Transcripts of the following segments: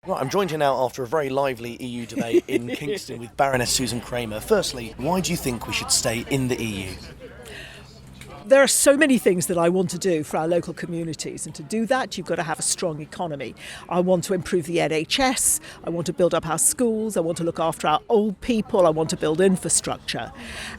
Right, I'm joined here now after a very lively EU debate in Kingston with Baroness Susan Kramer. Firstly, why do you think we should stay in the EU? There are so many things that I want to do for our local communities, and to do that you've got to have a strong economy. I want to improve the NHS, I want to build up our schools, I want to look after our old people, I want to build infrastructure.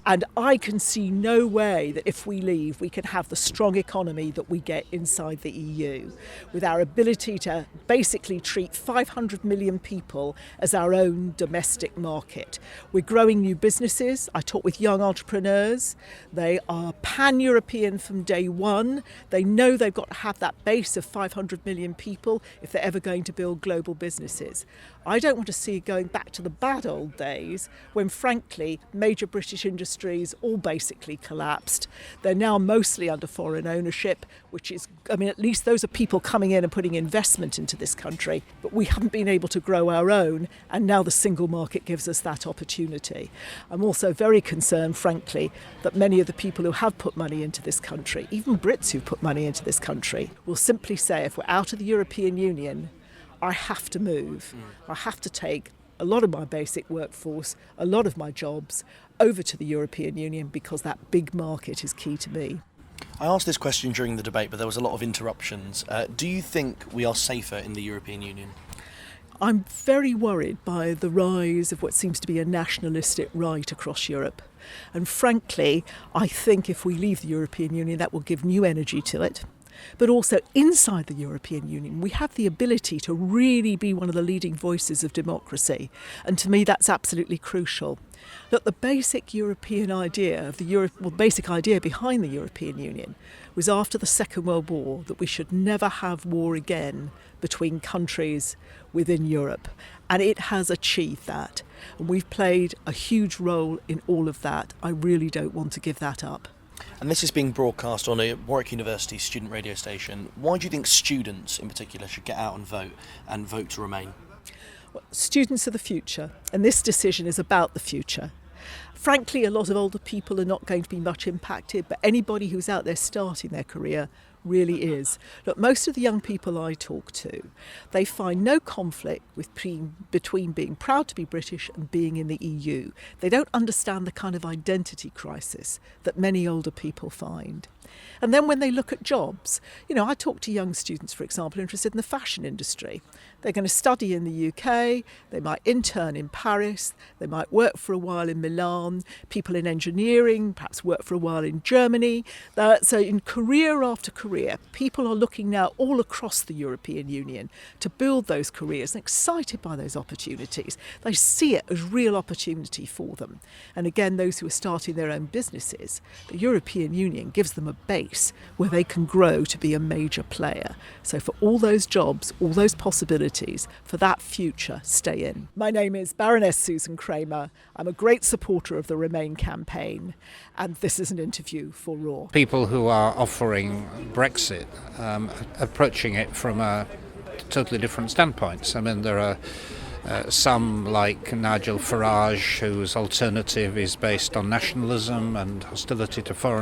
And I can see no way that if we leave we can have the strong economy that we get inside the EU, with our ability to basically treat 500 million people as our own domestic market. We're growing new businesses. I talk with young entrepreneurs. They are pan-European from day one. They know they've got to have that base of 500 million people if they're ever going to build global businesses. I don't want to see going back to the bad old days when, frankly, major British industries all basically collapsed. They're now mostly under foreign ownership, which is, at least those are people coming in and putting investment into this country. But we haven't been able to grow our own, and now the single market gives us that opportunity. I'm also very concerned, frankly, that many of the people who have put money into this country, even Brits who put money into this country, will simply say, if we're out of the European Union, I have to move. I have to take a lot of my basic workforce, a lot of my jobs over to the European Union because that big market is key to me. I asked this question during the debate, but there was a lot of interruptions. Do you think we are safer in the European Union? I'm very worried by the rise of what seems to be a nationalistic right across Europe. And frankly, I think if we leave the European Union, that will give new energy to it. But also inside the European Union, we have the ability to really be one of the leading voices of democracy. And to me, that's absolutely crucial. Look, the basic European idea basic idea behind the European Union was after the Second World War that we should never have war again between countries within Europe. And it has achieved that. And we've played a huge role in all of that. I really don't want to give that up. And this is being broadcast on a Warwick University student radio station. Why do you think students in particular should get out and vote to remain? Well, students are the future, and this decision is about the future. Frankly, a lot of older people are not going to be much impacted, but anybody who's out there starting their career really is. Look, most of the young people I talk to, they find no conflict between being proud to be British and being in the EU. They don't understand the kind of identity crisis that many older people find. And then when they look at jobs, I talk to young students, for example, interested in the fashion industry. They're going to study in the UK, they might intern in Paris, they might work for a while in Milan, people in engineering, perhaps work for a while in Germany. So in career after career, people are looking now all across the European Union to build those careers and excited by those opportunities. They see it as real opportunity for them. And again, those who are starting their own businesses, the European Union gives them a base where they can grow to be a major player. So for all those jobs, all those possibilities, for that future, stay in. My name is Baroness Susan Kramer. I'm a great supporter of the Remain campaign, and this is an interview for Raw. People who are offering Brexit, approaching it from a totally different standpoints. There are some like Nigel Farage, whose alternative is based on nationalism and hostility to foreign